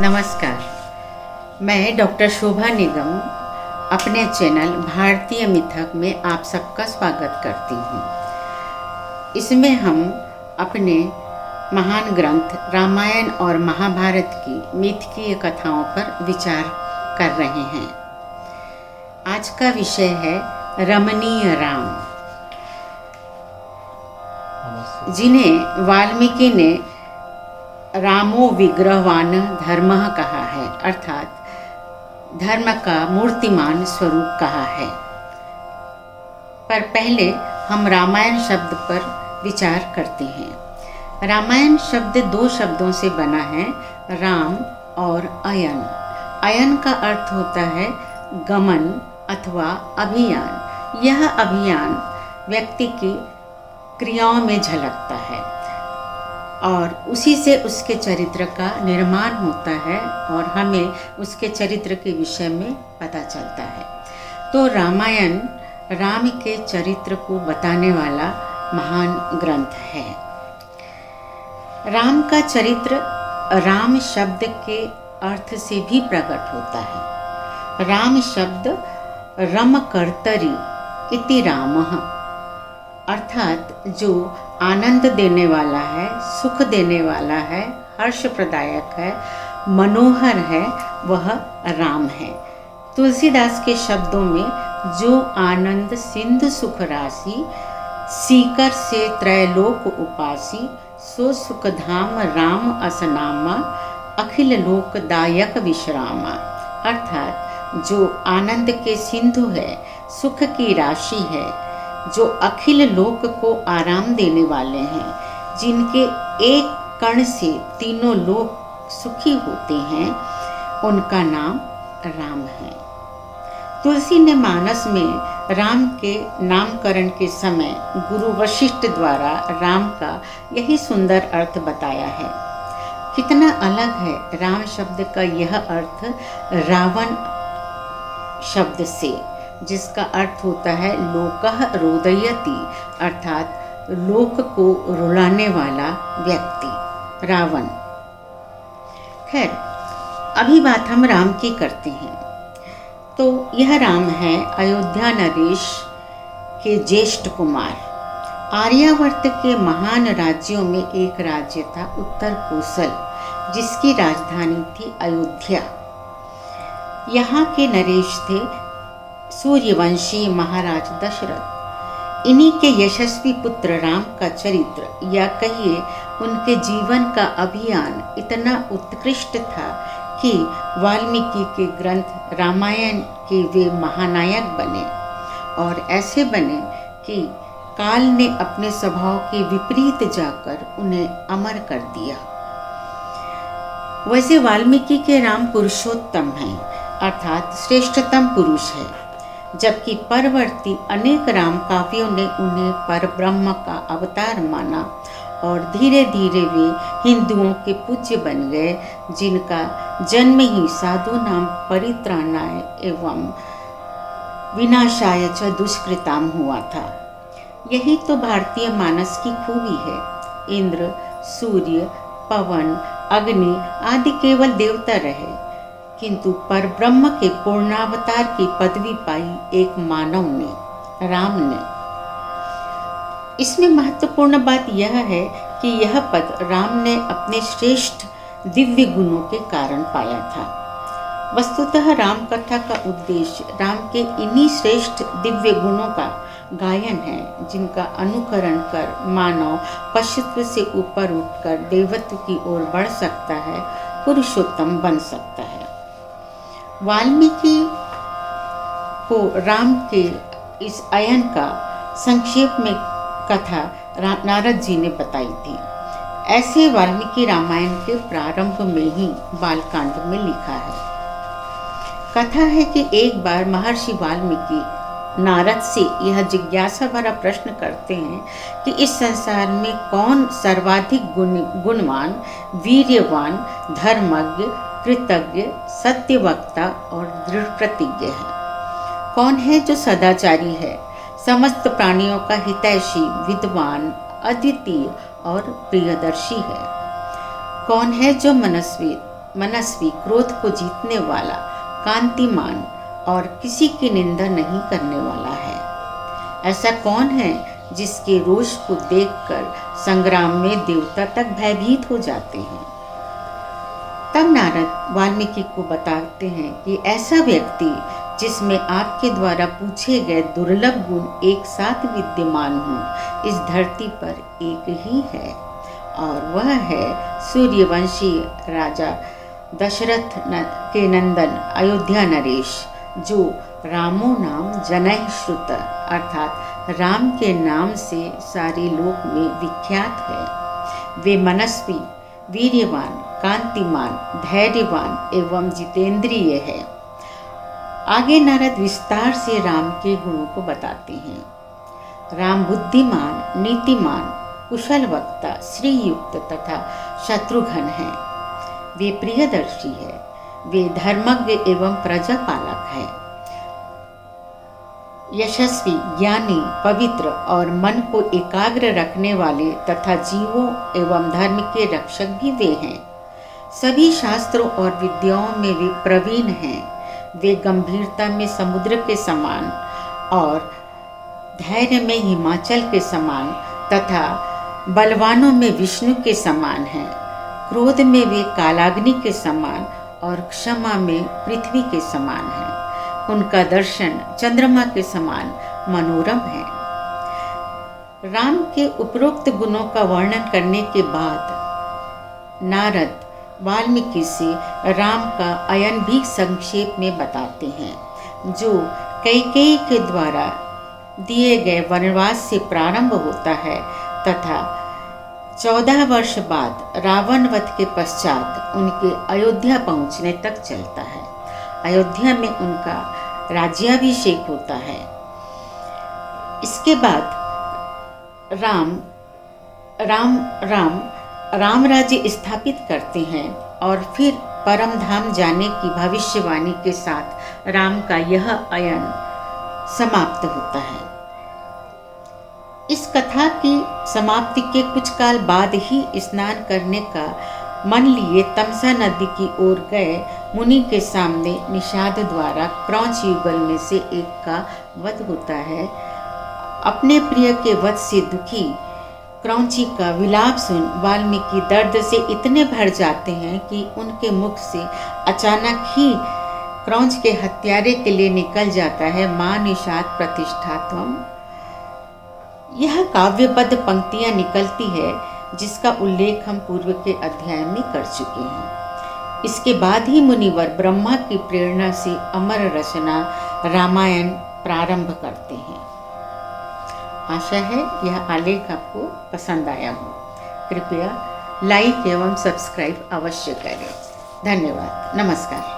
नमस्कार। मैं डॉक्टर शोभा निगम अपने चैनल भारतीय मिथक में आप सबका स्वागत करती हूँ। इसमें हम अपने महान ग्रंथ रामायण और महाभारत की मिथकीय कथाओं पर विचार कर रहे हैं। आज का विषय है रमणीय राम, जिन्हें वाल्मीकि ने रामो विग्रहवान धर्मः कहा है, अर्थात धर्म का मूर्तिमान स्वरूप कहा है। पर पहले हम रामायण शब्द पर विचार करते हैं। रामायण शब्द दो शब्दों से बना है, राम और अयन। अयन का अर्थ होता है गमन अथवा अभियान। यह अभियान व्यक्ति की क्रियाओं में झलकता है और उसी से उसके चरित्र का निर्माण होता है और हमें उसके चरित्र के विषय में पता चलता है। तो रामायण राम के चरित्र को बताने वाला महान ग्रंथ है। राम का चरित्र राम शब्द के अर्थ से भी प्रकट होता है। राम शब्द रम कर्तरी इति रामः, अर्थात जो आनंद देने वाला है, सुख देने वाला है, हर्ष प्रदायक है, मनोहर है, वह राम है। तुलसीदास के शब्दों में जो आनंद सिंधु सुख राशि, सीकर से त्रैलोक उपासी, सो सुख धाम राम असनामा, अखिल लोकदायक विश्रामा। अर्थात जो आनंद के सिंधु है, सुख की राशि है, जो अखिल लोक को आराम देने वाले हैं, जिनके एक कण से तीनों लोक सुखी होते हैं, उनका नाम राम है। तुलसी ने मानस में राम के नामकरण के समय गुरु वशिष्ठ द्वारा राम का यही सुंदर अर्थ बताया है। कितना अलग है राम शब्द का यह अर्थ रावण शब्द से, जिसका अर्थ होता है लोकः रोदयति, अर्थात लोक को रुलाने वाला व्यक्ति, रावण। खैर, अभी बात हम राम की करते हैं। तो यह राम है अयोध्या नरेश के ज्येष्ठ कुमार। आर्यावर्त के महान राज्यों में एक राज्य था उत्तर कोसल, जिसकी राजधानी थी अयोध्या। यहाँ के नरेश थे सूर्यवंशी महाराज दशरथ। इन्हीं के यशस्वी पुत्र राम का चरित्र, या कहिए उनके जीवन का अभियान इतना उत्कृष्ट था कि वाल्मीकि के ग्रंथ रामायण के वे महानायक बने, और ऐसे बने कि काल ने अपने स्वभाव के विपरीत जाकर उन्हें अमर कर दिया। वैसे वाल्मीकि के राम पुरुषोत्तम हैं, अर्थात श्रेष्ठतम पुरुष है, जबकि परवर्ती अनेक राम काव्यों ने उन्हें परब्रह्म का अवतार माना और धीरे धीरे वे हिंदुओं के पूज्य बन गए, जिनका जन्म ही साधु नाम परित्राणाय एवं विनाशाय च दुष्कृताम हुआ था। यही तो भारतीय मानस की खूबी है। इंद्र, सूर्य, पवन, अग्नि आदि केवल देवता रहे, किंतु परब्रह्म के पूर्णावतार की पदवी पाई एक मानव ने, राम ने। इसमें महत्वपूर्ण बात यह है कि यह पद राम ने अपने श्रेष्ठ दिव्य गुणों के कारण पाया था। वस्तुतः राम कथा का उद्देश्य राम के इन्हीं श्रेष्ठ दिव्य गुणों का गायन है, जिनका अनुकरण कर मानव पशुत्व से ऊपर उठकर देवत्व की ओर बढ़ सकता है, पुरुषोत्तम बन सकता है। वाल्मीकि को राम के इस अयन का संक्षेप में कथा नारद जी ने बताई थी। ऐसे वाल्मीकि रामायण के प्रारंभ में ही बालकांड में लिखा है। कथा है कि एक बार महर्षि वाल्मीकि नारद से यह जिज्ञासा भरा प्रश्न करते हैं कि इस संसार में कौन सर्वाधिक गुणवान, वीर्यवान, धर्मज्ञ, कृतज्ञ, सत्यवक्ता और दृढ़ प्रतिज्ञ है। कौन है जो सदाचारी है, समस्त प्राणियों का हितैषी, विद्वान, अद्वितीय और प्रियदर्शी है? कौन है जो मनस्वी, मनस्वी, क्रोध को जीतने वाला, कांतिमान और किसी की निंदा नहीं करने वाला है। ऐसा कौन है जिसके रोष को देखकर संग्राम में देवता तक भयभीत हो जाते हैं? तब नारद वाल्मीकि को बताते हैं कि ऐसा व्यक्ति जिसमें आपके द्वारा पूछे गए दुर्लभ गुण एक साथ विद्यमान हो, इस धरती पर एक ही है, और वह है सूर्यवंशी राजा दशरथ के नंदन अयोध्या नरेश, जो रामो नाम जनैः श्रुत अर्थात राम के नाम से सारे लोक में विख्यात है। वे मनस्वी, वीर्यवान, कांतिमान, धैर्यवान एवं जितेंद्रिय है। आगे नारद विस्तार से राम के गुणों को बताते हैं। राम बुद्धिमान, नीतिमान, कुशल वक्ता, श्रीयुक्त तथा शत्रुघ्न है। वे प्रियदर्शी है। वे धर्मज्ञ एवं प्रजापालक है। यशस्वी, ज्ञानी, पवित्र और मन को एकाग्र रखने वाले तथा जीवों एवं धर्म के रक्षक भी वे हैं। सभी शास्त्रों और विद्याओं में वे प्रवीण हैं। वे गंभीरता में समुद्र के समान और धैर्य में हिमाचल के समान तथा बलवानों में विष्णु के समान हैं। क्रोध में वे कालाग्नि के समान और क्षमा में पृथ्वी के समान हैं। उनका दर्शन चंद्रमा के समान मनोरम है। राम के उपरोक्त गुणों का वर्णन करने के बाद नारद वाल्मीकि से राम का अयन भी संक्षेप में बताते हैं, जो कैकेयी के द्वारा दिए गए वनवास से प्रारंभ होता है तथा 14 वर्ष बाद रावण वध के पश्चात उनके अयोध्या पहुंचने तक चलता है। अयोध्या में उनका राज्याभिषेक होता है। इसके बाद राम राज्य स्थापित करते हैं और फिर परम धाम जाने की भविष्यवाणी के साथ राम का यह अयन समाप्त होता है। इस कथा की समाप्ति के कुछ काल बाद ही स्नान करने का मन लिए तमसा नदी की ओर गए मुनि के सामने निषाद द्वारा क्रौंच युगल में से एक का वध होता है। अपने प्रिय के वध से दुखी क्रौंची का विलाप सुन वाल्मीकि दर्द से इतने भर जाते हैं कि उनके मुख से अचानक ही क्रौंच के हत्यारे के लिए निकल जाता है, मां निषाद प्रतिष्ठात्वम। यह काव्यबद्ध पंक्तियां निकलती है जिसका उल्लेख हम पूर्व के अध्याय में कर चुके हैं। इसके बाद ही मुनिवर ब्रह्मा की प्रेरणा से अमर रचना रामायण प्रारंभ करते हैं। आशा है यह आलेख आपको पसंद आया हो। कृपया लाइक एवं सब्सक्राइब अवश्य करें। धन्यवाद। नमस्कार।